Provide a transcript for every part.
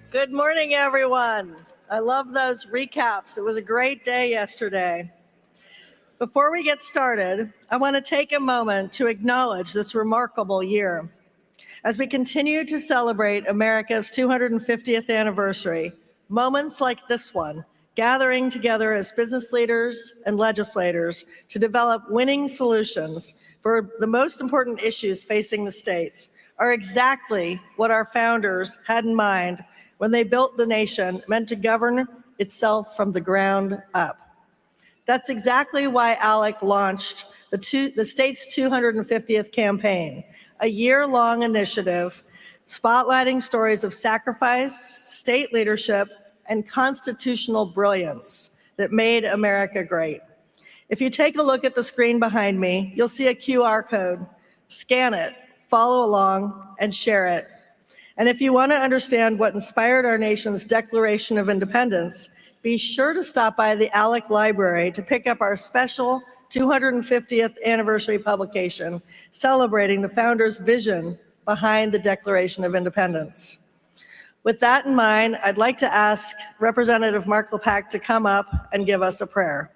Good morning, everyone. I love those recaps. It was a great day yesterday. Before we get started, I want to take a moment to acknowledge this remarkable year. As we continue to celebrate America's 250th anniversary, moments like this one, gathering together as business leaders and legislators to develop winning solutions for the most important issues facing the states, are exactly what our founders had in mind when they built the nation meant to govern itself from the ground up. That's exactly why ALEC launched the state's 250th campaign, a year-long initiative spotlighting stories of sacrifice, state leadership, and constitutional brilliance that made America great. If you take a look at the screen behind me, you'll see a QR code. Scan it, follow along, and share it. And if you want to understand what inspired our nation's Declaration of Independence, be sure to stop by the ALEC Library to pick up our special 250th anniversary publication celebrating the founders' vision behind the Declaration of Independence. With that in mind, I'd like to ask Representative Mark Lepak to come up and give us a prayer.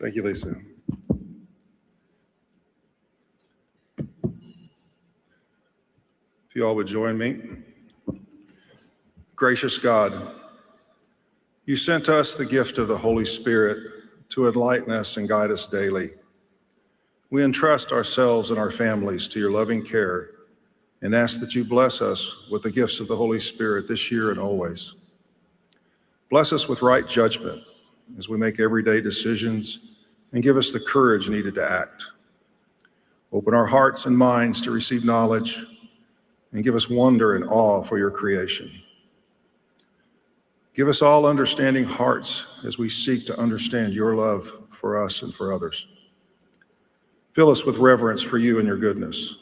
Thank you, Lisa. If you all would join me. Gracious God, you sent us the gift of the Holy Spirit to enlighten us and guide us daily. We entrust ourselves and our families to your loving care and ask that you bless us with the gifts of the Holy Spirit this year and always. Bless us with right judgment as we make everyday decisions, and give us the courage needed to act. Open our hearts and minds to receive knowledge, and give us wonder and awe for your creation. Give us all understanding hearts as we seek to understand your love for us and for others. Fill us with reverence for you and your goodness.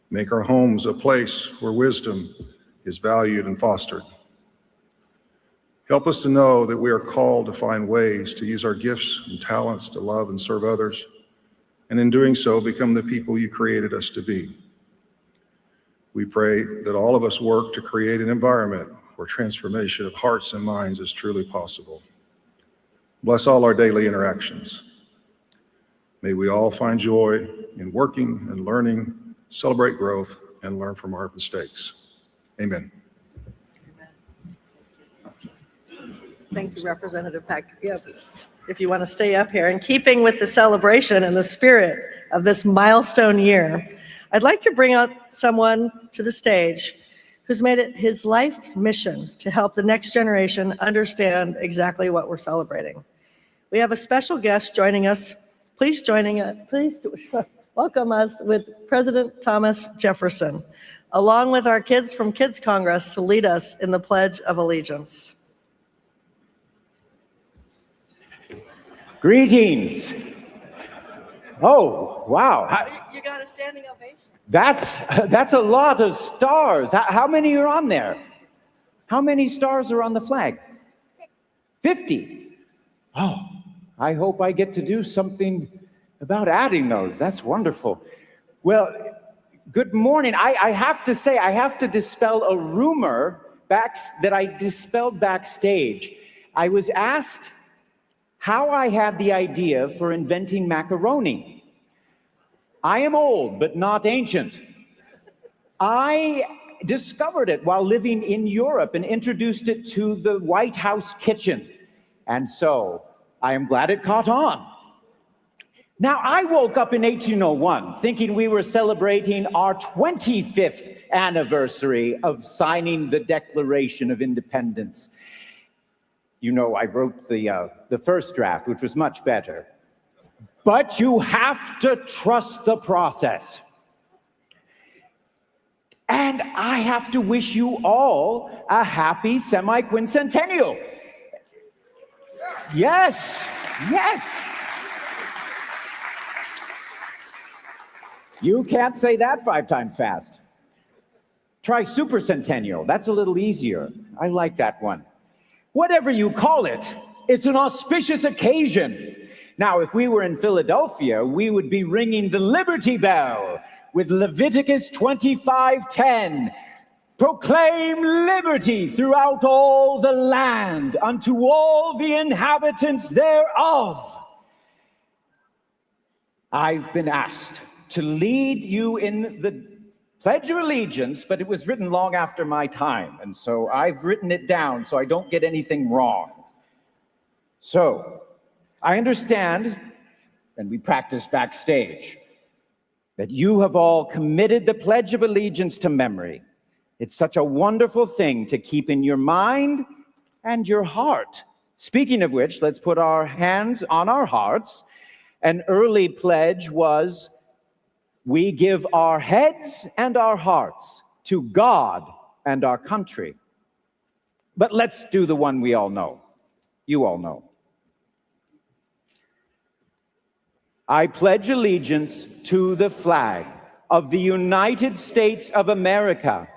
Make our homes a place where wisdom is valued and fostered. Help us to know that we are called to find ways to use our gifts and talents to love and serve others, and in doing so, become the people you created us to be. We pray that all of us work to create an environment where transformation of hearts and minds is truly possible. Bless all our daily interactions. May we all find joy in working and learning, celebrate growth, and learn from our mistakes. Amen. Thank you, Representative Peck. If you want to stay up here, in keeping with the celebration and the spirit of this milestone year, I'd like to bring out someone to the stage who's made it his life's mission to help the next generation understand exactly what we're celebrating. We have a special guest joining us. Please welcome us with President Thomas Jefferson, along with our kids from Kids Congress to lead us in the Pledge of Allegiance. Greetings. Oh, wow. You got a standing ovation. That's a lot of stars. How many are on there? How many stars are on the flag? 50. Oh, I hope I get to do something about adding those. That's wonderful. Well, good morning. I have to say, I have to dispel a rumor that I dispelled backstage. I was asked how I had the idea for inventing macaroni. I am old, but not ancient. I discovered it while living in Europe and introduced it to the White House kitchen. And so I am glad it caught on. Now, I woke up in 1801 thinking we were celebrating our 25th anniversary of signing the Declaration of Independence. You know, I wrote the first draft, which was much better. But you have to trust the process. And I have to wish you all a happy semi-quincentennial. Yes, yes. You can't say that 5 times fast. Try supercentennial. That's a little easier. I like that one. Whatever you call it, it's an auspicious occasion. Now, if we were in Philadelphia, we would be ringing the Liberty Bell with Leviticus 25:10. Proclaim liberty throughout all the land unto all the inhabitants thereof. I've been asked to lead you in the Pledge of Allegiance, but it was written long after my time, and so I've written it down so I don't get anything wrong. So, I understand, and we practiced backstage, that you have all committed the Pledge of Allegiance to memory. It's such a wonderful thing to keep in your mind and your heart. Speaking of which, let's put our hands on our hearts. An early pledge was, we give our heads and our hearts to God and our country. But let's do the one we all know. You all know. I pledge allegiance to the flag of the United States of America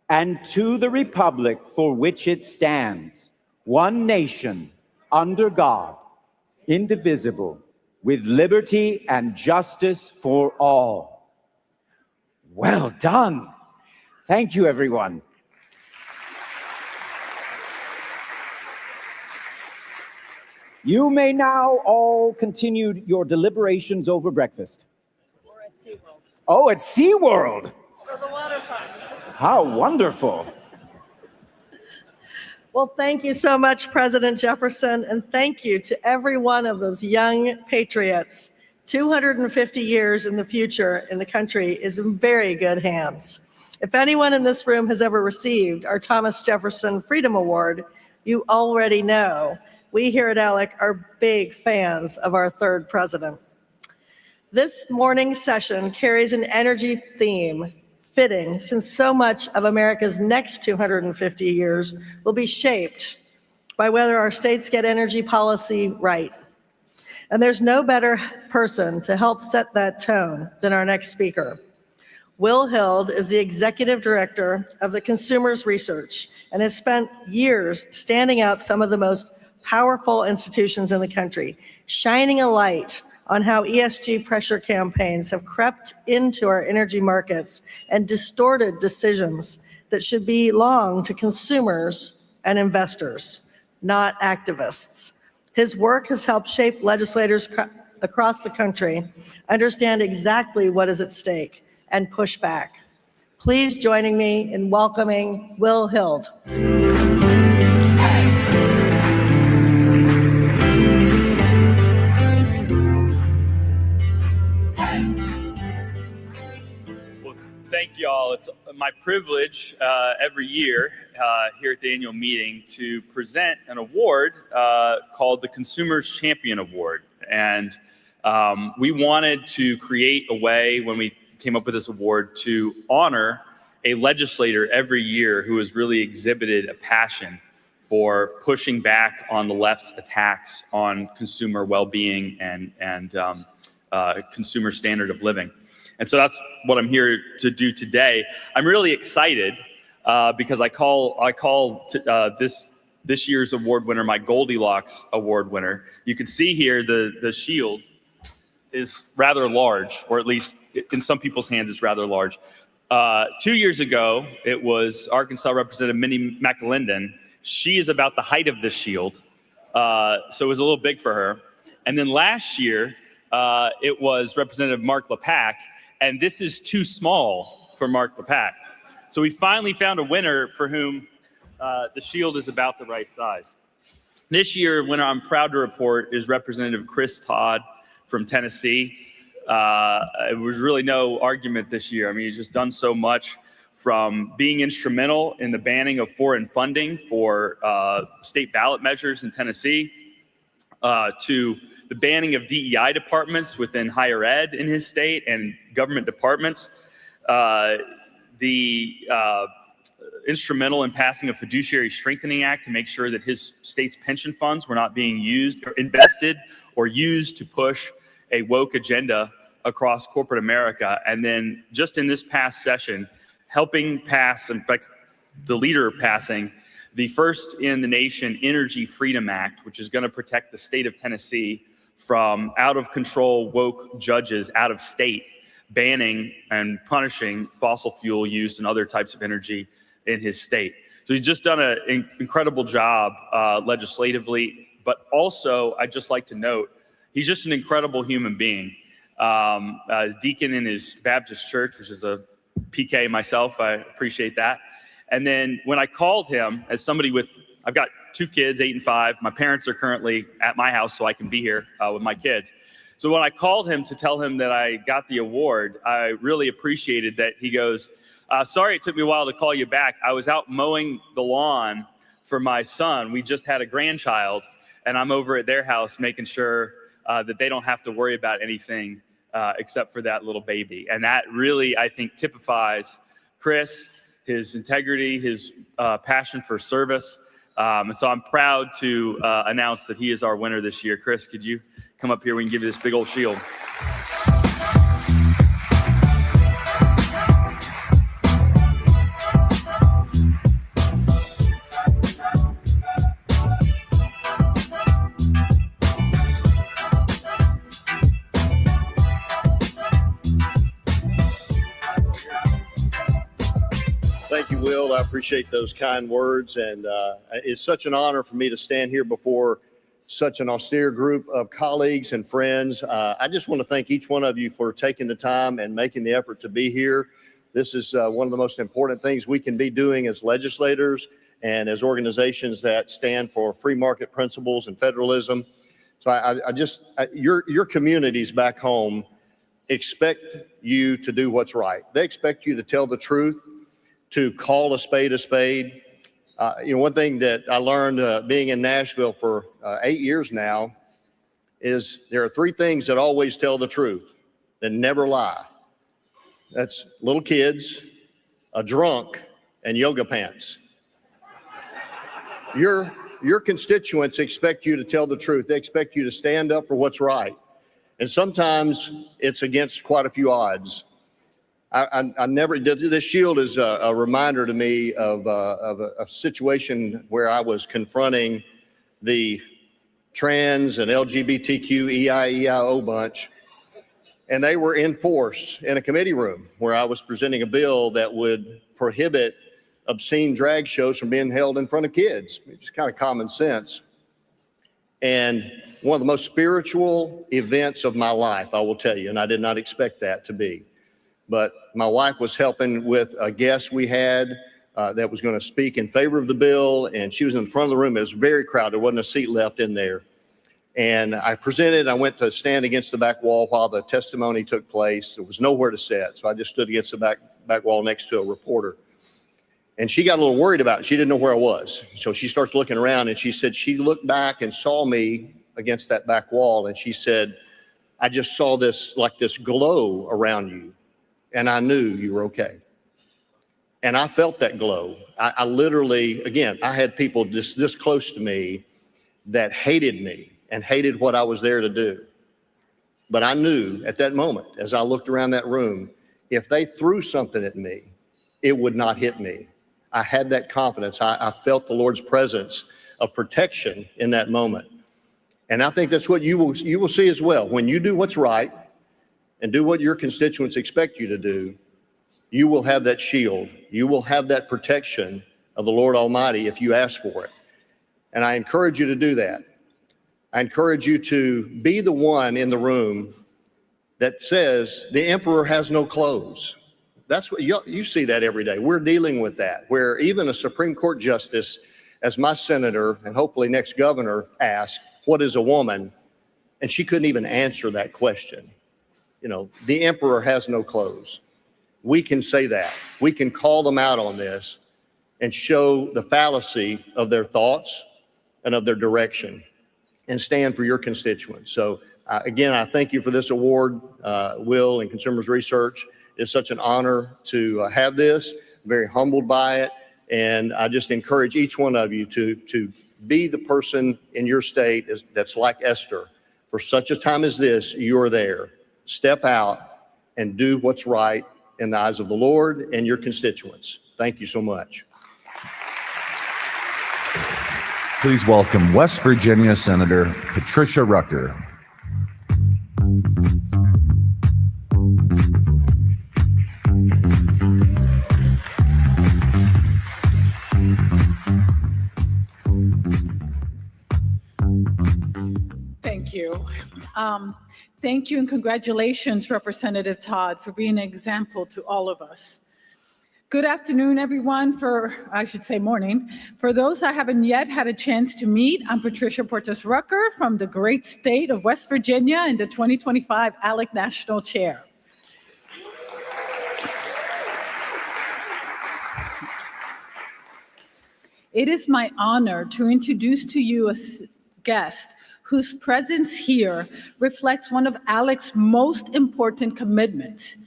and to the republic for which it stands, one nation, under God, indivisible, with liberty and justice for all. Well done. Thank you, everyone. You may now all continue your deliberations over breakfast. Or at SeaWorld. Oh, at SeaWorld. For the water park. How wonderful. Well, thank you so much, President Jefferson, and thank you to every one of those young patriots. 250 years in the future in the country is in very good hands. If anyone in this room has ever received our Thomas Jefferson Freedom Award, you already know we here at ALEC are big fans of our third president. This morning's session carries an energy theme fitting since so much of America's next 250 years will be shaped by whether our states get energy policy right. And there's no better person to help set that tone than our next speaker. Will Hild is the executive director of the Consumers Research and has spent years standing up some of the most powerful institutions in the country, shining a light on how ESG pressure campaigns have crept into our energy markets and distorted decisions that should belong to consumers and investors, not activists. His work has helped shape legislators across the country understand exactly what is at stake and push back. Please join me in welcoming Will Hild. Thank you all. It's my privilege every year here at the annual meeting to present an award called the Consumers Champion Award. And we wanted to create a way when we came up with this award to honor a legislator every year who has really exhibited a passion for pushing back on the left's attacks on consumer well-being and consumer standard of living. And so that's what I'm here to do today. I'm really excited because I call this year's award winner my Goldilocks Award winner. You can see here the shield is rather large, or at least in some people's hands it's rather large. 2 years ago, it was Arkansas Representative Minnie McAlinden. She is about the height of this shield, so it was a little big for her. And then last year, it was Representative Mark LePack, and this is too small for Mark LePack. So we finally found a winner for whom the shield is about the right size. This year, winner I'm proud to report is Representative Chris Todd from Tennessee. There was really no argument this year. I mean, he's just done so much, from being instrumental in the banning of foreign funding for state ballot measures in Tennessee, to the banning of DEI departments within higher ed in his state and government departments, instrumental in passing a Fiduciary Strengthening Act to make sure that his state's pension funds were not being used or invested or used to push a woke agenda across corporate America. And then just in this past session, helping pass, in fact, the leader passing the first in the nation Energy Freedom Act, which is going to protect the state of Tennessee from out-of-control woke judges out of state banning and punishing fossil fuel use and other types of energy in his state. So he's just done an incredible job legislatively, but also I'd just like to note, he's just an incredible human being. As deacon in his Baptist church, which is a PK myself, I appreciate that. And then when I called him as somebody I've got 2 kids, 8 and 5. My parents are currently at my house so I can be here with my kids. So when I called him to tell him that I got the award, I really appreciated that he goes, sorry it took me a while to call you back. I was out mowing the lawn for my son. We just had a grandchild, and I'm over at their house making sure that they don't have to worry about anything except for that little baby. And that really, I think, typifies Chris, his integrity, his passion for service. And so I'm proud to announce that he is our winner this year. Chris, could you come up here? We can give you this big old shield. Thank you, Will. I appreciate those kind words. And it's such an honor for me to stand here before such an austere group of colleagues and friends. I just want to thank each one of you for taking the time and making the effort to be here. This is one of the most important things we can be doing as legislators and as organizations that stand for free market principles and federalism. So your communities back home expect you to do what's right. They expect you to tell the truth, to call a spade a spade. One thing that I learned being in Nashville for 8 years now is there are 3 things that always tell the truth, that never lie. That's little kids, a drunk, and yoga pants. Your constituents expect you to tell the truth. They expect you to stand up for what's right. And sometimes it's against quite a few odds. This shield is a reminder to me of a situation where I was confronting the trans and LGBTQ EIEIO bunch, and they were in force in a committee room where I was presenting a bill that would prohibit obscene drag shows from being held in front of kids. It's kind of common sense. And one of the most spiritual events of my life, I will tell you, and I did not expect that to be. But my wife was helping with a guest we had that was going to speak in favor of the bill, and she was in the front of the room. It was very crowded. There wasn't a seat left in there. And I presented. I went to stand against the back wall while the testimony took place. There was nowhere to sit, so I just stood against the back wall next to a reporter. And she got a little worried about it. She didn't know where I was. So she starts looking around, and she said she looked back and saw me against that back wall, and she said, I just saw this glow around you. And I knew you were okay. And I felt that glow. I literally, again, I had people this close to me that hated me and hated what I was there to do. But I knew at that moment, as I looked around that room, if they threw something at me, it would not hit me. I had that confidence. I felt the Lord's presence of protection in that moment. And I think that's what you will see as well. When you do what's right, and do what your constituents expect you to do, you will have that shield. You will have that protection of the Lord Almighty if you ask for it. And I encourage you to do that. I encourage you to be the one in the room that says the emperor has no clothes. That's what you see that every day. We're dealing with that, where even a Supreme Court justice, as my senator and hopefully next governor asked, what is a woman? And she couldn't even answer that question. The emperor has no clothes. We can say that. We can call them out on this and show the fallacy of their thoughts and of their direction and stand for your constituents. So again, I thank you for this award, Will, and Consumers Research. It's such an honor to have this. I'm very humbled by it. And I just encourage each one of you to be the person in your state that's like Esther. For such a time as this, you're there. Step out and do what's right in the eyes of the Lord and your constituents. Thank you so much. Please welcome West Virginia Senator Patricia Rucker. Thank you. Thank you and congratulations, Representative Todd, for being an example to all of us. Good afternoon, everyone, I should say morning. For those I haven't yet had a chance to meet, I'm Patricia Portes Rucker from the great state of West Virginia and the 2025 ALEC National Chair. It is my honor to introduce to you a guest whose presence here reflects one of ALEC's most important commitments,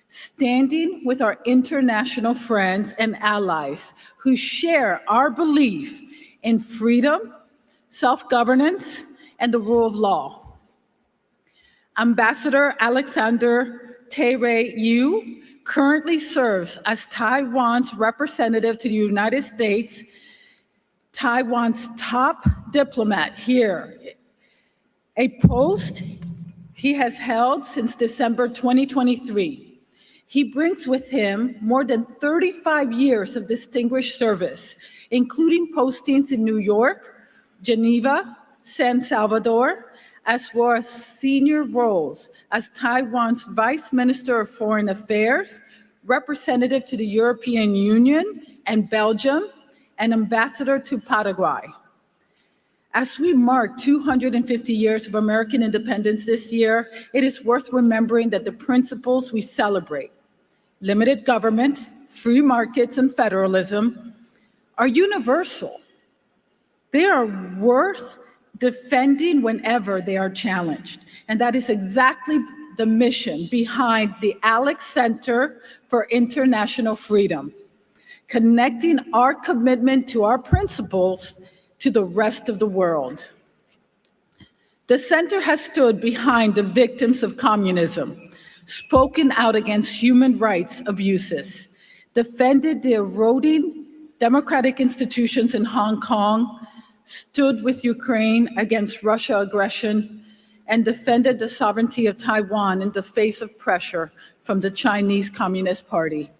standing with our international friends and allies who share our belief in freedom, self-governance, and the rule of law. Ambassador Alexander Tae-rae Yu currently serves as Taiwan's representative to the United States, Taiwan's top diplomat here, a post he has held since December 2023. He brings with him more than 35 years of distinguished service, including postings in New York, Geneva, San Salvador, as well as senior roles as Taiwan's Vice Minister of Foreign Affairs, representative to the European Union and Belgium, and ambassador to Paraguay. As we mark 250 years of American independence this year, it is worth remembering that the principles we celebrate, limited government, free markets, and federalism, are universal. They are worth defending whenever they are challenged. And that is exactly the mission behind the ALEC Center for International Freedom, connecting our commitment to our principles to the rest of the world. The center has stood behind the victims of communism, spoken out against human rights abuses, defended the eroding democratic institutions in Hong Kong, stood with Ukraine against Russia aggression, and defended the sovereignty of Taiwan in the face of pressure from the Chinese Communist Party.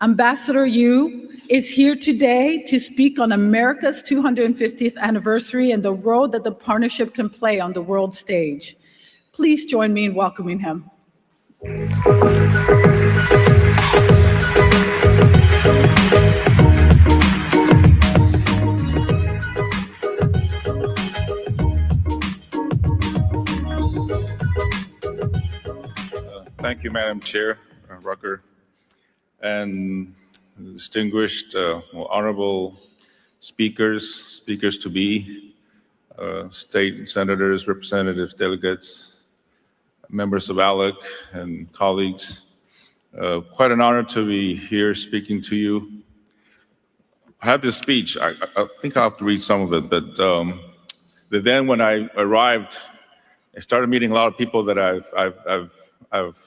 Ambassador Yu is here today to speak on America's 250th anniversary and the role that the partnership can play on the world stage. Please join me in welcoming him. Thank you, Madam Chair, Rucker, and distinguished, honorable speakers to be, state senators, representatives, delegates, members of ALEC, and colleagues. Quite an honor to be here speaking to you. I had this speech. I think I'll have to read some of it, but then when I arrived, I started meeting a lot of people that I've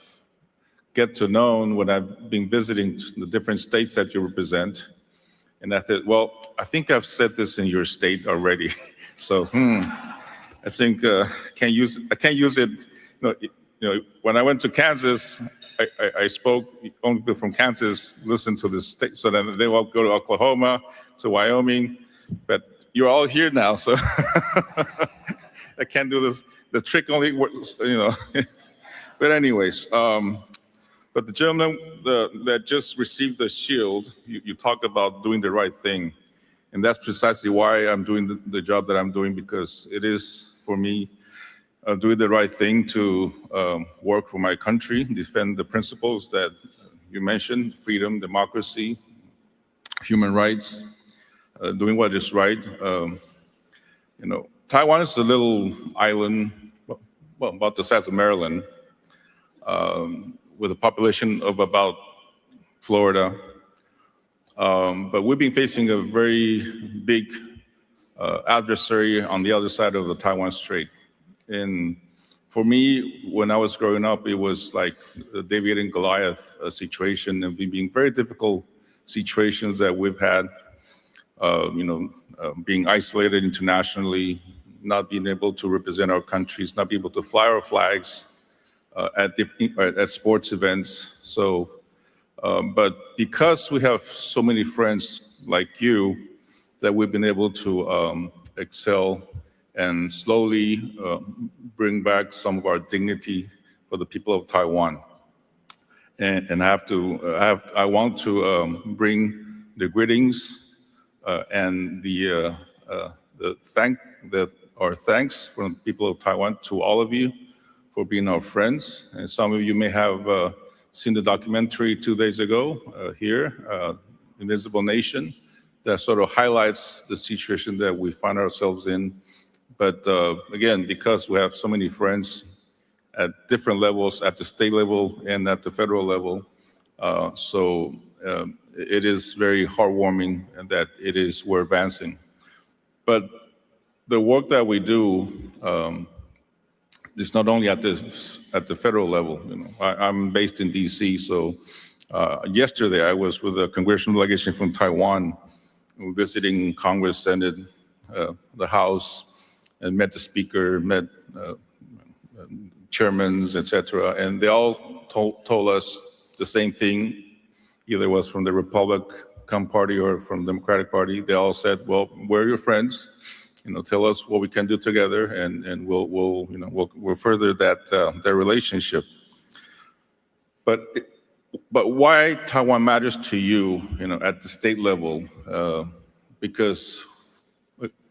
get to know when I've been visiting the different states that you represent. And I thought, well, I think I've said this in your state already. So I think I can't use it. You know, when I went to Kansas, I spoke, only people from Kansas listen to this state, so then they will go to Oklahoma, to Wyoming, but you're all here now, so I can't do this. The trick only works, you know. But anyways, but the gentleman that just received the shield, you talk about doing the right thing. And that's precisely why I'm doing the job that I'm doing, because it is, for me, doing the right thing to work for my country, defend the principles that you mentioned, freedom, democracy, human rights, doing what is right. You know, Taiwan is a little island, well, about the size of Maryland, with a population of about Florida. But we've been facing a very big adversary on the other side of the Taiwan Strait. And For me, when I was growing up, it was like the David and Goliath situation, and being very difficult situations that we've had. Being isolated internationally, not being able to represent our countries, not being able to fly our flags at sports events. So, but because we have so many friends like you, that we've been able to excel and slowly bring back some of our dignity for the people of Taiwan. And I want to bring the greetings and our thanks from the people of Taiwan to all of you for being our friends. And some of you may have seen the documentary 2 days ago here, Invisible Nation, that sort of highlights the situation that we find ourselves in. But again, because we have so many friends at different levels, at the state level and at the federal level, it is very heartwarming that we're advancing. But the work that we do is not only at the federal level. I'm based in D.C., so yesterday I was with a congressional delegation from Taiwan, visiting Congress, Senate, the House, and met the Speaker, met chairmen, etc., and they all told us the same thing. Either it was from the Republican Party or from the Democratic Party. They all said, "Well, we're your friends. Tell us what we can do together, and we'll further that relationship." But why Taiwan matters to you, at the state level, because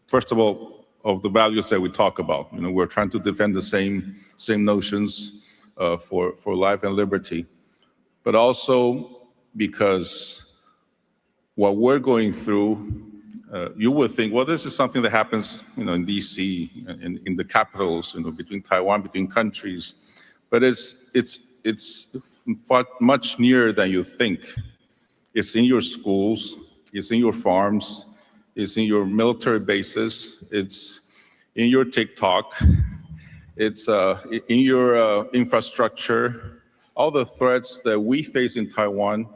first of all, of the values that we talk about, we're trying to defend the same notions for life and liberty, but also because what we're going through. You would think, well, this is something that happens, in D.C., in the capitals, between Taiwan, between countries, but it's much nearer than you think. It's in your schools, it's in your farms, it's in your military bases, it's in your TikTok, it's in your infrastructure. All the threats that we face in Taiwan,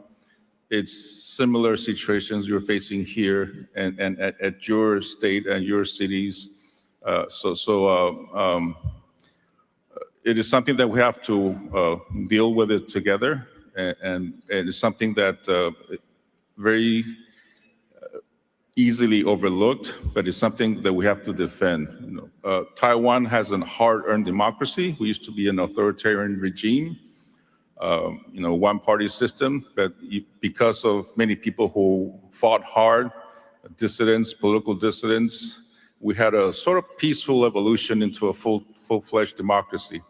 it's similar situations you're facing here and at your state and your cities. It is something that we have to deal with it together, and it's something that very easily overlooked, but it's something that we have to defend. Taiwan has a hard-earned democracy. We used to be an authoritarian regime. One-party system, but because of many people who fought hard, dissidents, political dissidents, we had a sort of peaceful evolution into a full-fledged democracy.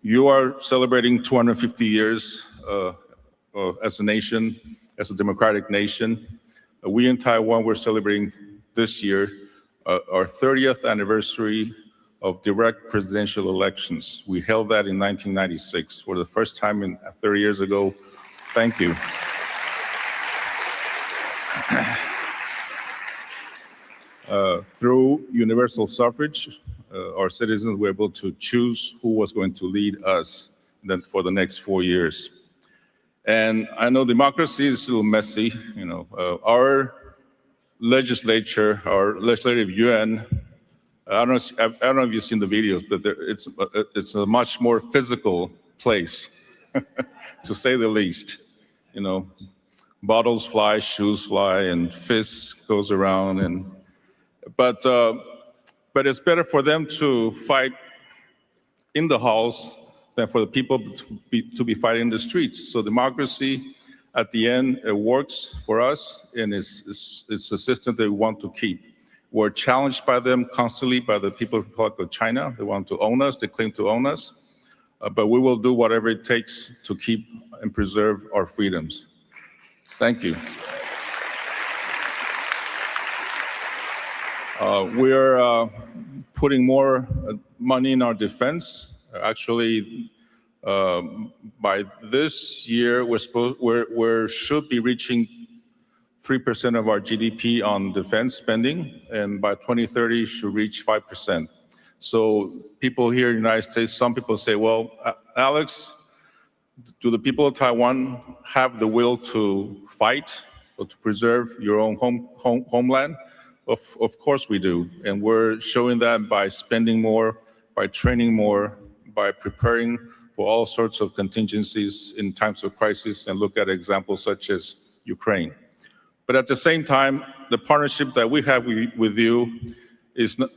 You are celebrating 250 years as a nation, as a democratic nation. We in Taiwan, we're celebrating this year our 30th anniversary of direct presidential elections. We held that in 1996 for the first time 30 years ago. Thank you. Through universal suffrage, our citizens were able to choose who was going to lead us for the next 4 years. And I know democracy is a little messy. Our legislature, our legislative yuan, I don't know if you've seen the videos, but it's a much more physical place, to say the least. Bottles fly, shoes fly, and fists goes around. But it's better for them to fight in the halls than for the people to be fighting in the streets. So democracy, at the end, it works for us, and it's a system that we want to keep. We're challenged by them constantly, by the people of China. They want to own us, they claim to own us, but we will do whatever it takes to keep and preserve our freedoms. Thank you. We're putting more money in our defense. Actually, by this year, we should be reaching 3% of our GDP on defense spending, and by 2030 should reach 5%. So people here in the United States, some people say, well, Alex, do the people of Taiwan have the will to fight or to preserve your own homeland? Of course we do. And we're showing that by spending more, by training more, by preparing for all sorts of contingencies in times of crisis, and look at examples such as Ukraine. But at the same time, the partnership that we have with you is not,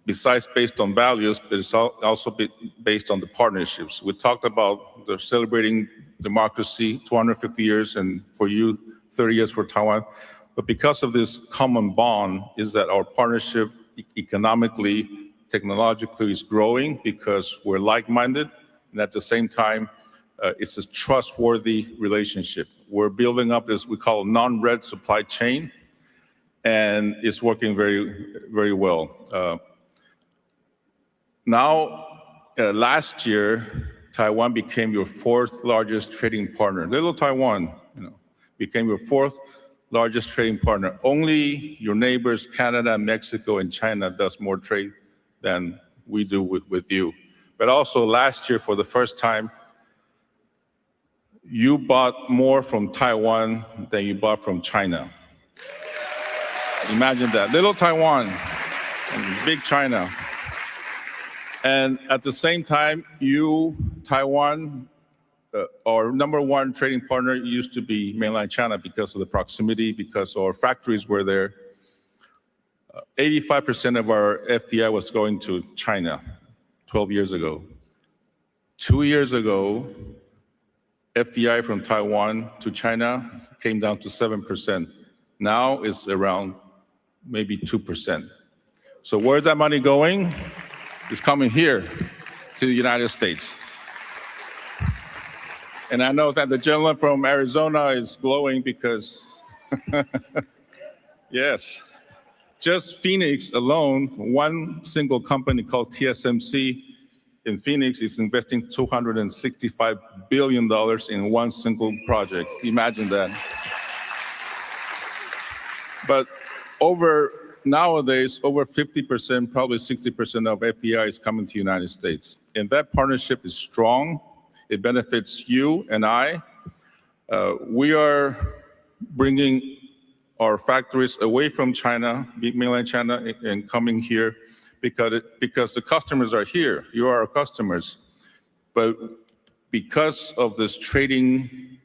besides based on values, but it's also based on the partnerships. We talked about the celebrating democracy, 250 years, and for you, 30 years for Taiwan. But because of this common bond is that our partnership economically, technologically is growing because we're like-minded, and at the same time, it's a trustworthy relationship. We're building up this we call non-red supply chain, and it's working very, very well. Last year, Taiwan became your fourth largest trading partner. Little Taiwan, became your fourth largest trading partner. Only your neighbors, Canada, Mexico, and China does more trade than we do with you. But also last year, for the first time, you bought more from Taiwan than you bought from China. Imagine that. Little Taiwan and big China. And at the same time, Taiwan, our number one trading partner used to be mainland China because of the proximity, because our factories were there. 85% of our FDI was going to China 12 years ago. 2 years ago, FDI from Taiwan to China came down to 7%. Now it's around maybe 2%. So where's that money going? It's coming here to the United States. And I know that the gentleman from Arizona is glowing because, yes, just Phoenix alone, one single company called TSMC in Phoenix is investing $265 billion in one single project. Imagine that. But nowadays, over 50%, probably 60% of FDI is coming to the United States. And that partnership is strong. It benefits you and I. We are bringing our factories away from China, mainland China, and coming here because the customers are here. You are our customers. But because of this trading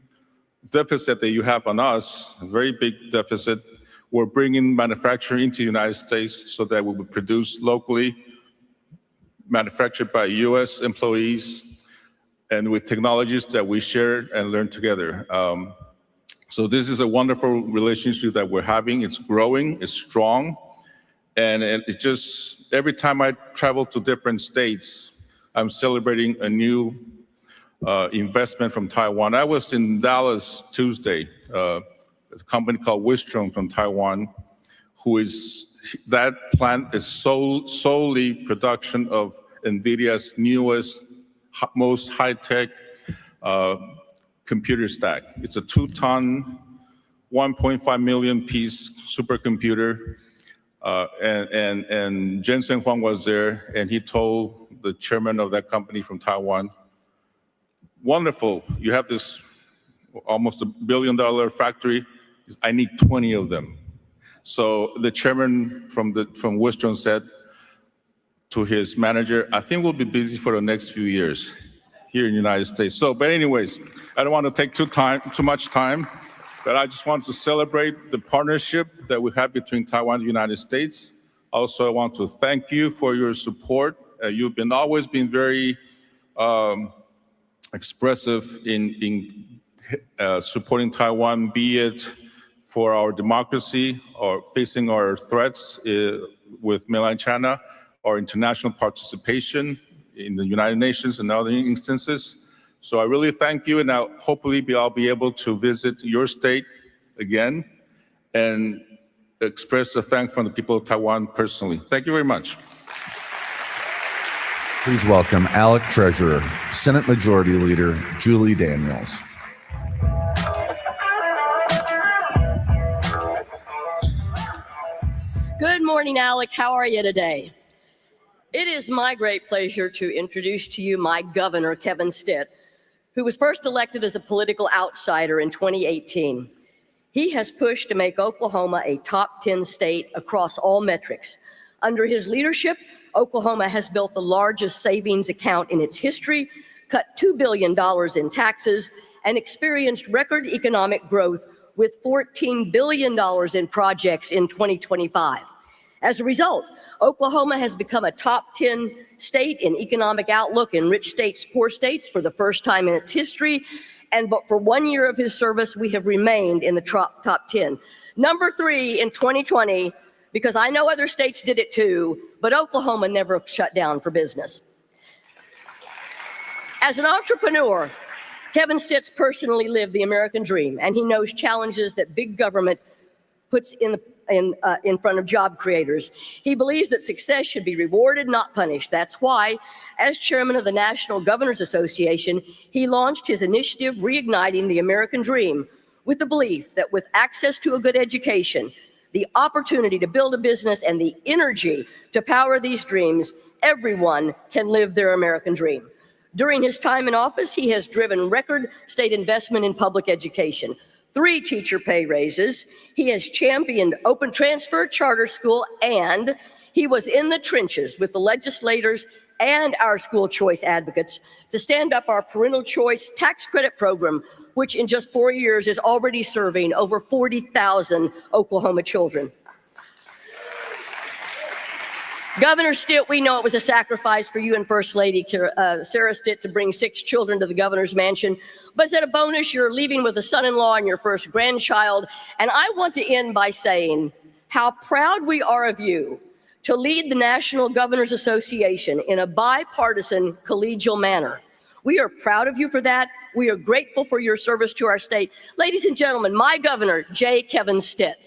deficit that you have on us, a very big deficit, we're bringing manufacturing into the United States so that we will produce locally, manufactured by US employees, and with technologies that we share and learn together. So this is a wonderful relationship that we're having. It's growing, it's strong, and it just, every time I travel to different states, I'm celebrating a new investment from Taiwan. I was in Dallas Tuesday, a company called Wistron from Taiwan, that plant is solely production of NVIDIA's newest, most high-tech computer stack. It's a 2-ton, 1.5 million piece supercomputer. And Jensen Huang was there, and he told the chairman of that company from Taiwan, wonderful, you have this almost $1 billion factory. I need 20 of them. So the chairman from Wistron said to his manager, I think we'll be busy for the next few years here in the United States. But anyways, I don't want to take too much time, but I just want to celebrate the partnership that we have between Taiwan and the United States. Also, I want to thank you for your support. You've always been very expressive in supporting Taiwan, be it for our democracy or facing our threats with mainland China, or international participation in the United Nations and other instances. So I really thank you, and hopefully I'll be able to visit your state again and express a thanks from the people of Taiwan personally. Thank you very much. Please welcome ALEC Treasurer, Senate Majority Leader Julie Daniels. Good morning, ALEC. How are you today? It is my great pleasure to introduce to you my governor, Kevin Stitt, who was first elected as a political outsider in 2018. He has pushed to make Oklahoma a top 10 state across all metrics. Under his leadership, Oklahoma has built the largest savings account in its history, cut $2 billion in taxes, and experienced record economic growth with $14 billion in projects in 2025. As a result, Oklahoma has become a top 10 state in economic outlook in rich states, poor states for the first time in its history. But for 1 year of his service, we have remained in the top 10. Number 3 in 2020, because I know other states did it too, but Oklahoma never shut down for business. As an entrepreneur, Kevin Stitt's personally lived the American dream, and he knows challenges that big government puts in front of job creators. He believes that success should be rewarded, not punished. That's why, as chairman of the National Governors Association, he launched his initiative, Reigniting the American Dream, with the belief that with access to a good education, the opportunity to build a business, and the energy to power these dreams, everyone can live their American dream. During his time in office, he has driven record state investment in public education, 3 teacher pay raises. He has championed open transfer charter school, and he was in the trenches with the legislators and our school choice advocates to stand up our parental choice tax credit program, which in just 4 years is already serving over 40,000 Oklahoma children. Governor Stitt, we know it was a sacrifice for you and First Lady Sarah Stitt to bring 6 children to the governor's mansion. But as a bonus, you're leaving with a son-in-law and your first grandchild. And I want to end by saying how proud we are of you to lead the National Governors Association in a bipartisan, collegial manner. We are proud of you for that. We are grateful for your service to our state. Ladies and gentlemen, my governor, J. Kevin Stitt.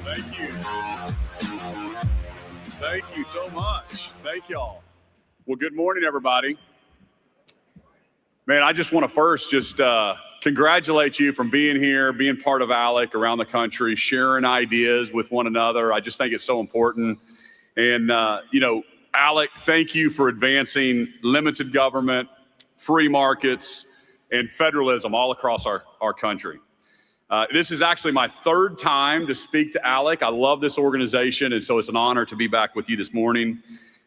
Thank you. Thank you so much. Thank y'all. Well, good morning, everybody. Man, I just want to first just congratulate you from being here, being part of ALEC around the country, sharing ideas with one another. I just think it's so important. And, ALEC, thank you for advancing limited government, free markets, and federalism all across our country. This is actually my 3rd time to speak to ALEC. I love this organization, and so it's an honor to be back with you this morning.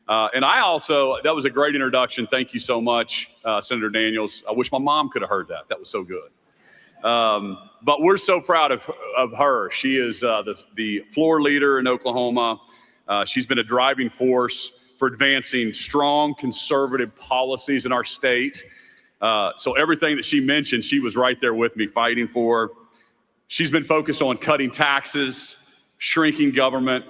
And that was a great introduction. Thank you so much, Senator Daniels. I wish my mom could have heard that. That was so good. But we're so proud of her. She is the floor leader in Oklahoma. She's been a driving force for advancing strong conservative policies in our state. So everything that she mentioned, she was right there with me fighting for. She's been focused on cutting taxes, shrinking government,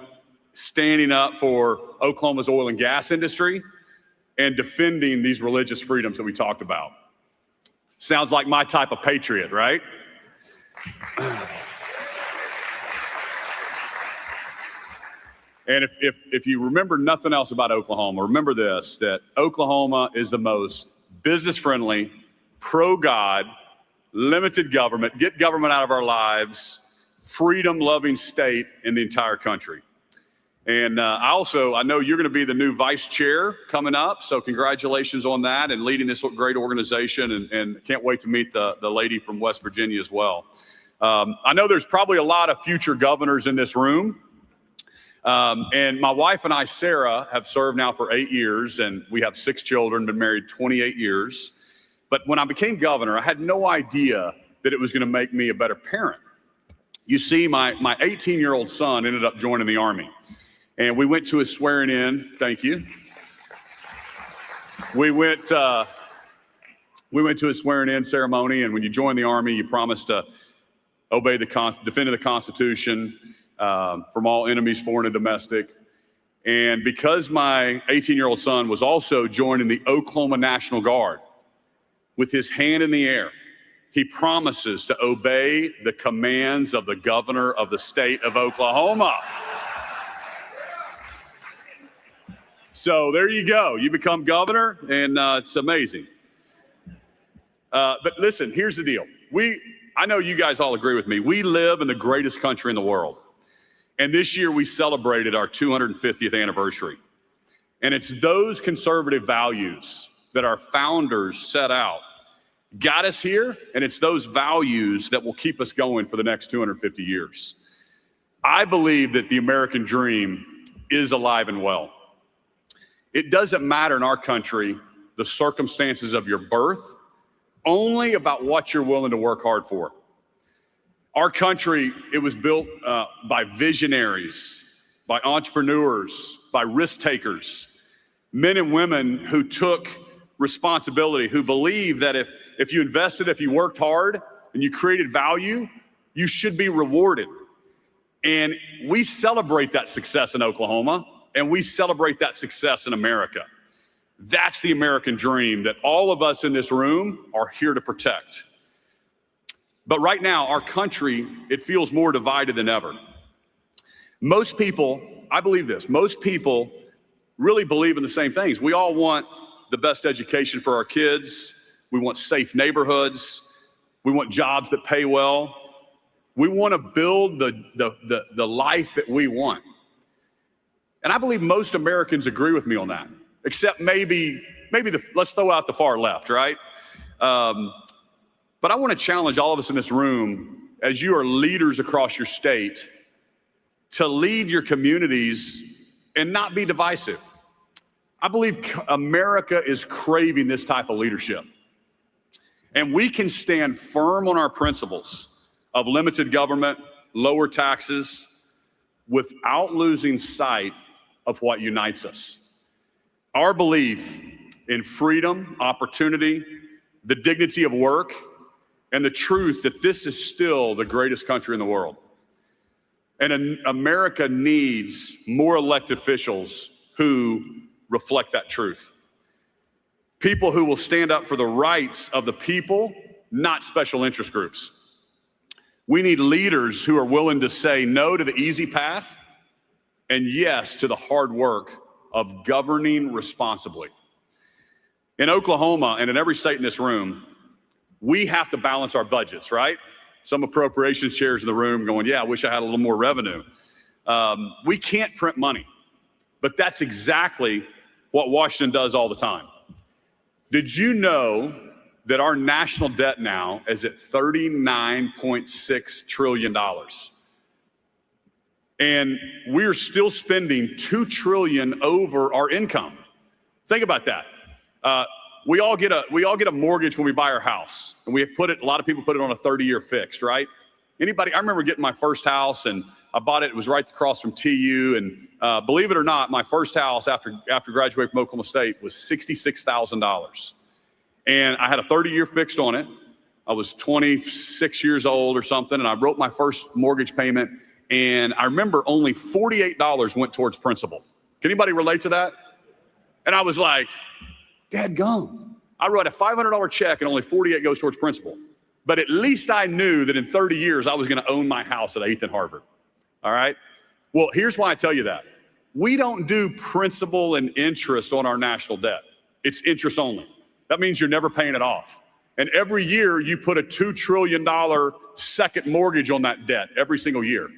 standing up for Oklahoma's oil and gas industry, and defending these religious freedoms that we talked about. Sounds like my type of patriot, right? And if you remember nothing else about Oklahoma, remember this, that Oklahoma is the most business-friendly, pro-God, limited government, get government out of our lives, freedom-loving state in the entire country. And I know you're going to be the new vice chair coming up, so congratulations on that and leading this great organization, and can't wait to meet the lady from West Virginia as well. I know there's probably a lot of future governors in this room, and my wife and I, Sarah, have served now for 8 years, and we have 6 children, been married 28 years. But when I became governor, I had no idea that it was going to make me a better parent. You see, my 18-year-old son ended up joining the Army. And we went to his swearing in. Thank you. We went to his swearing in ceremony. And when you join the Army, you promise to obey defend the Constitution from all enemies, foreign and domestic. And because my 18-year-old son was also joining the Oklahoma National Guard, with his hand in the air, he promises to obey the commands of the governor of the state of Oklahoma. So there you go. You become governor, and it's amazing. But listen, here's the deal. I know you guys all agree with me. We live in the greatest country in the world. And this year we celebrated our 250th anniversary. And it's those conservative values that our founders set out, got us here, and it's those values that will keep us going for the next 250 years. I believe that the American dream is alive and well. It doesn't matter in our country the circumstances of your birth, only about what you're willing to work hard for. Our country, it was built by visionaries, by entrepreneurs, by risk takers, men and women who took responsibility, who believed that if you invested, if you worked hard and you created value, you should be rewarded. And we celebrate that success in Oklahoma, and we celebrate that success in America. That's the American dream that all of us in this room are here to protect. But right now, our country, it feels more divided than ever. Most people, I believe this, most people really believe in the same things. We all want the best education for our kids. We want safe neighborhoods. We want jobs that pay well. We want to build the life that we want. And I believe most Americans agree with me on that, except maybe let's throw out the far left, right? But I want to challenge all of us in this room, as you are leaders across your state, to lead your communities and not be divisive. I believe America is craving this type of leadership. And we can stand firm on our principles of limited government, lower taxes, without losing sight of what unites us. Our belief in freedom, opportunity, the dignity of work, and the truth that this is still the greatest country in the world. And America needs more elected officials who reflect that truth. People who will stand up for the rights of the people, not special interest groups. We need leaders who are willing to say no to the easy path and yes to the hard work of governing responsibly. In Oklahoma and in every state in this room, we have to balance our budgets, right? Some appropriations chairs in the room going, yeah, I wish I had a little more revenue. We can't print money, but that's exactly what Washington does all the time. Did you know that our national debt now is at $39.6 trillion? And we're still spending $2 trillion over our income. Think about that. We all get a mortgage when we buy our house, and a lot of people put it on a 30-year fixed, right? Anybody? I remember getting my first house, and I bought it. It was right across from TU, and believe it or not, my first house after graduating from Oklahoma State was $66,000, and I had a 30-year fixed on it. I was 26 years old or something, and I wrote my first mortgage payment, and I remember only $48 went towards principal. Can anybody relate to that? And I was like, dadgum. I wrote a $500 check and only $48 goes towards principal. But at least I knew that in 30 years, I was going to own my house at 8th and Harvard. All right? Well, here's why I tell you that. We don't do principal and interest on our national debt. It's interest only. That means you're never paying it off. And every year you put a $2 trillion second mortgage on that debt every single year.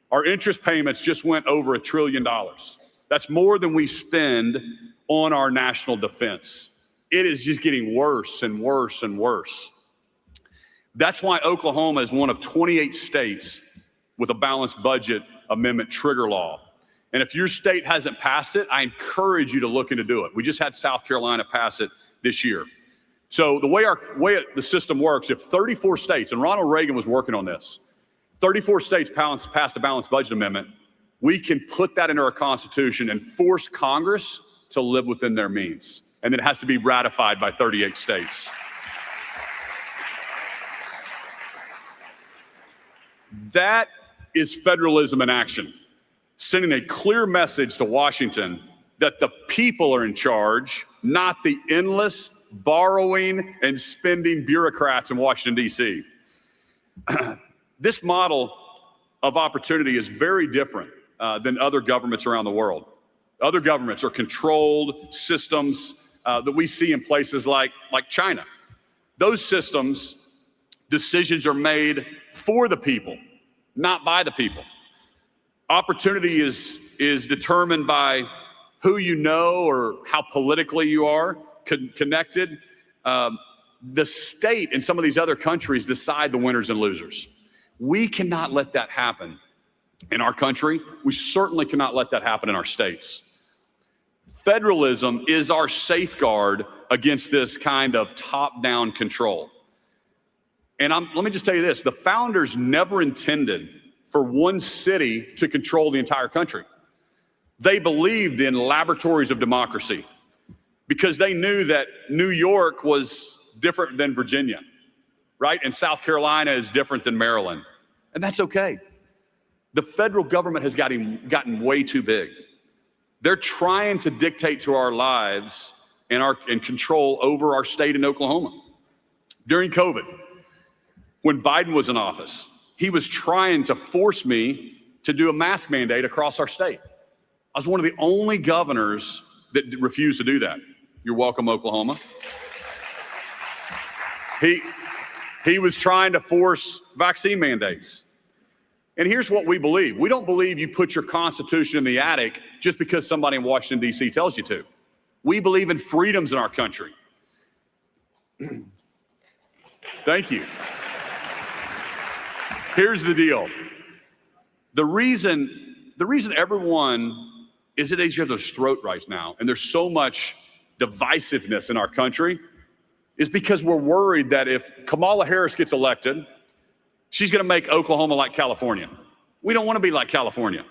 Our interest payments just went over $1 trillion. That's more than we spend on our national defense. It is just getting worse and worse and worse. That's why Oklahoma is one of 28 states with a balanced budget amendment trigger law. And if your state hasn't passed it, I encourage you to look into do it. We just had South Carolina pass it this year. So the way the system works, if 34 states, and Ronald Reagan was working on this, 34 states passed a balanced budget amendment, we can put that into our Constitution and force Congress to live within their means. And it has to be ratified by 38 states. That is federalism in action, sending a clear message to Washington that the people are in charge, not the endless borrowing and spending bureaucrats in Washington, D.C. This model of opportunity is very different than other governments around the world. Other governments are controlled systems that we see in places like China. Those systems, decisions are made for the people, not by the people. Opportunity is determined by who you know or how politically you are connected. The state in some of these other countries decide the winners and losers. We cannot let that happen in our country. We certainly cannot let that happen in our states. Federalism is our safeguard against this kind of top-down control. And let me just tell you this, the founders never intended for one city to control the entire country. They believed in laboratories of democracy because they knew that New York was different than Virginia, right? And South Carolina is different than Maryland. And that's okay. The federal government has gotten way too big. They're trying to dictate to our lives and control over our state in Oklahoma. During COVID, when Biden was in office, he was trying to force me to do a mask mandate across our state. I was one of the only governors that refused to do that. You're welcome, Oklahoma. He was trying to force vaccine mandates. And here's what we believe. We don't believe you put your Constitution in the attic just because somebody in Washington, D.C. tells you to. We believe in freedoms in our country. Thank you. Here's the deal. The reason everyone is at each other's throat right now, and there's so much divisiveness in our country, is because we're worried that if Kamala Harris gets elected, she's going to make Oklahoma like California. We don't want to be like California.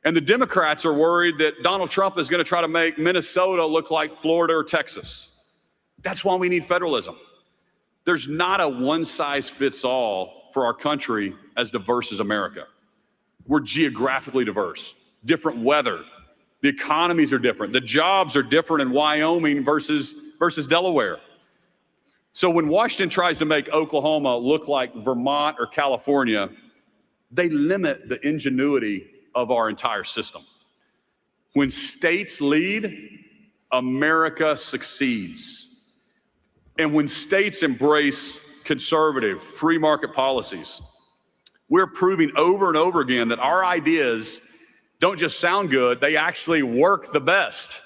And the Democrats are worried that Donald Trump is going to try to make Minnesota look like Florida or Texas. That's why we need federalism. There's not a one-size-fits-all for our country as diverse as America. We're geographically diverse, different weather. The economies are different. The jobs are different in Wyoming versus Delaware. So when Washington tries to make Oklahoma look like Vermont or California, they limit the ingenuity of our entire system. When states lead, America succeeds. And when states embrace conservative, free market policies, we're proving over and over again that our ideas don't just sound good, they actually work the best.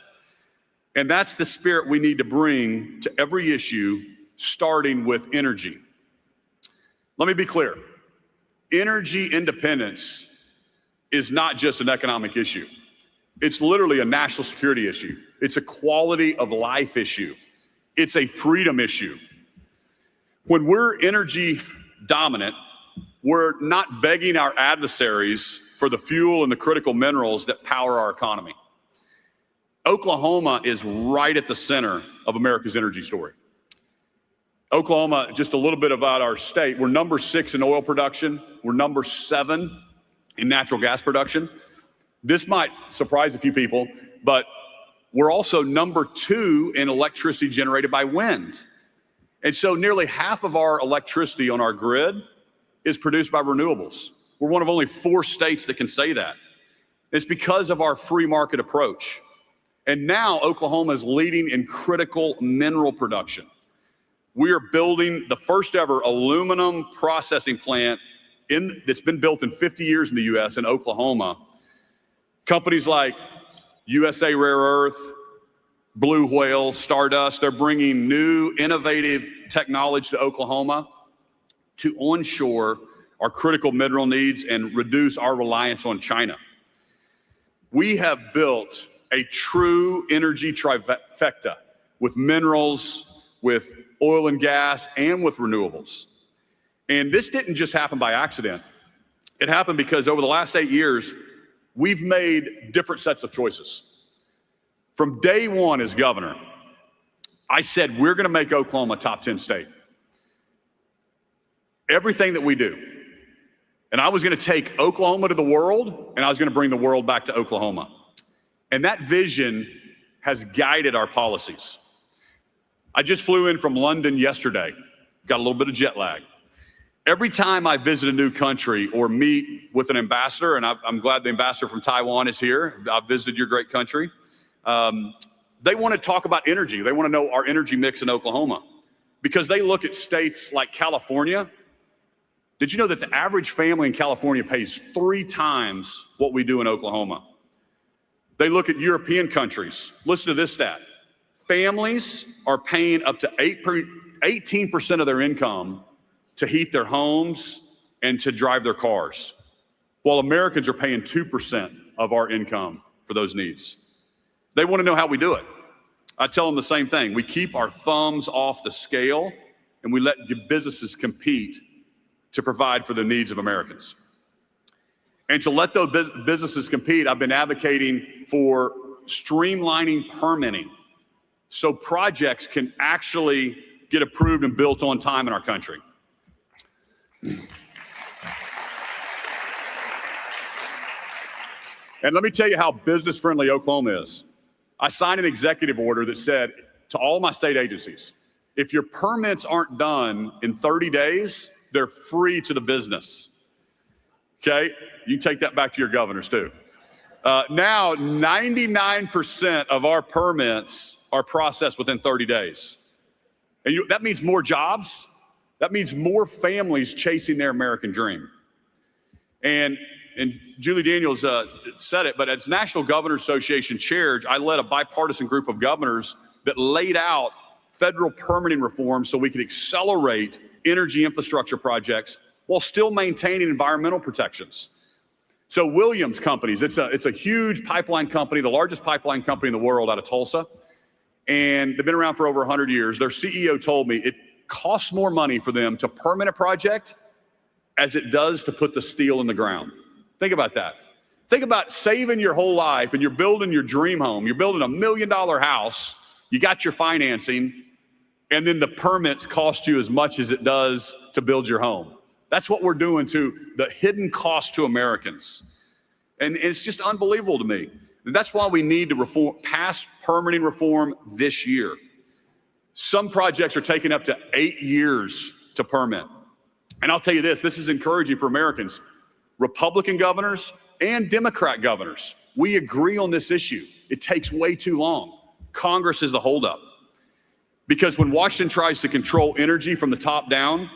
And that's the spirit we need to bring to every issue, starting with energy. Let me be clear. Energy independence is not just an economic issue. It's literally a national security issue. It's a quality of life issue. It's a freedom issue. When we're energy dominant, we're not begging our adversaries for the fuel and the critical minerals that power our economy. Oklahoma is right at the center of America's energy story. Oklahoma, just a little bit about our state, we're number 6 in oil production. We're number 7 in natural gas production. This might surprise a few people, but we're also number 2 in electricity generated by wind. And so nearly half of our electricity on our grid is produced by renewables. We're one of only 4 states that can say that. It's because of our free market approach. And now Oklahoma is leading in critical mineral production. We are building the first ever aluminum processing plant that's been built in 50 years in the U.S. in Oklahoma. Companies like USA Rare Earth, Blue Whale, Stardust, they're bringing new innovative technology to Oklahoma to onshore our critical mineral needs and reduce our reliance on China. We have built a true energy trifecta with minerals, with oil and gas, and with renewables. And this didn't just happen by accident. It happened because over the last 8 years, we've made different sets of choices. From day one as governor, I said, we're gonna make Oklahoma a top 10 state. Everything that we do. And I was gonna take Oklahoma to the world, and I was gonna bring the world back to Oklahoma. And that vision has guided our policies. I just flew in from London yesterday, got a little bit of jet lag. every time I visit a new country or meet with an ambassador, and I'm glad the ambassador from Taiwan is here. I've visited your great country. They want to talk about energy. They want to know our energy mix in Oklahoma because they look at states like California. Did you know that the average family in California pays 3 times what we do in Oklahoma? They look at European countries. Listen to this stat. Families are paying up to 18% of their income to heat their homes and to drive their cars, while Americans are paying 2% of our income for those needs. They want to know how we do it. I tell them the same thing. We keep our thumbs off the scale and we let the businesses compete to provide for the needs of Americans. And to let those businesses compete, I've been advocating for streamlining permitting so projects can actually get approved and built on time in our country. And let me tell you how business-friendly Oklahoma is. I signed an executive order that said to all my state agencies, if your permits aren't done in 30 days, they're free to the business. Okay? You can take that back to your governors too. Now, 99% of our permits are processed within 30 days. And that means more jobs. That means more families chasing their American dream. And Julie Daniels said it, but as National Governors Association chair, I led a bipartisan group of governors that laid out federal permitting reform so we could accelerate energy infrastructure projects while still maintaining environmental protections. So Williams Companies, it's a huge pipeline company, the largest pipeline company in the world out of Tulsa. And they've been around for over 100 years. Their CEO told me it costs more money for them to permit a project as it does to put the steel in the ground. Think about that. Think about saving your whole life and you're building your dream home. You're building $1 million house. You got your financing and then the permits cost you as much as it does to build your home. That's what we're doing to the hidden cost to Americans. And it's just unbelievable to me. And that's why we need to pass permitting reform this year. Some projects are taking up to 8 years to permit. And I'll tell you this is encouraging for Americans. Republican governors and Democrat governors, we agree on this issue. It takes way too long. Congress is the holdup. Because when Washington tries to control energy from the top down,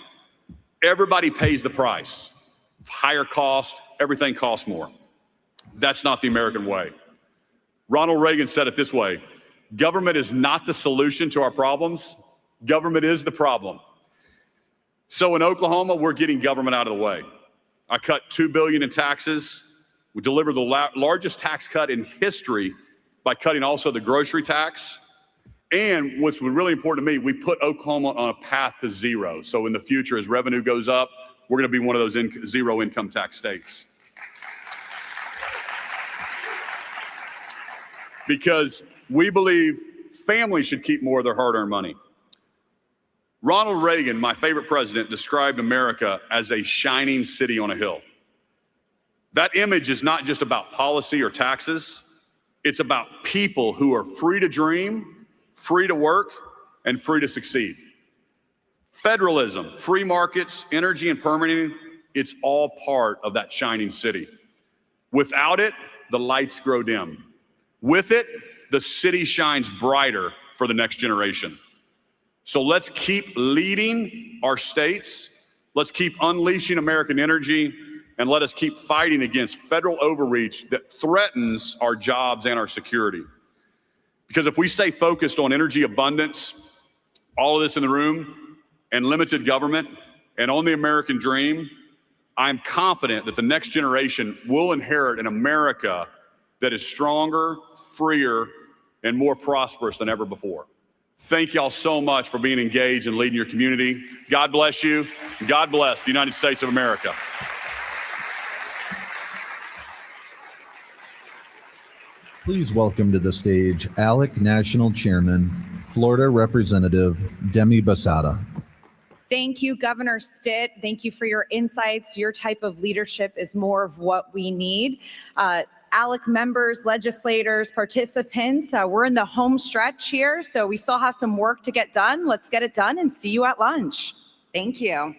everybody pays the price. Higher cost, everything costs more. That's not the American way. Ronald Reagan said it this way, government is not the solution to our problems, government is the problem. So in Oklahoma, we're getting government out of the way. I cut $2 billion in taxes. We delivered the largest tax cut in history by cutting also the grocery tax. And what's really important to me, we put Oklahoma on a path to zero. So in the future, as revenue goes up, we're going to be one of those zero income tax states. Because we believe families should keep more of their hard-earned money. Ronald Reagan, my favorite president, described America as a shining city on a hill. That image is not just about policy or taxes. It's about people who are free to dream, free to work, and free to succeed. Federalism, free markets, energy, and permitting, it's all part of that shining city. Without it, the lights grow dim. With it, the city shines brighter for the next generation. So let's keep leading our states. Let's keep unleashing American energy, and let us keep fighting against federal overreach that threatens our jobs and our security. Because if we stay focused on energy abundance, all of this in the room, and limited government, and on the American dream, I'm confident that the next generation will inherit an America that is stronger, freer, and more prosperous than ever before. Thank y'all so much for being engaged and leading your community. God bless you. God bless the United States of America. Please welcome to the stage ALEC National Chairman, Florida Representative Demi Basada. Thank you, Governor Stitt. Thank you for your insights. Your type of leadership is more of what we need. ALEC members, legislators, participants, we're in the home stretch here, so we still have some work to get done. Let's get it done and see you at lunch. Thank you.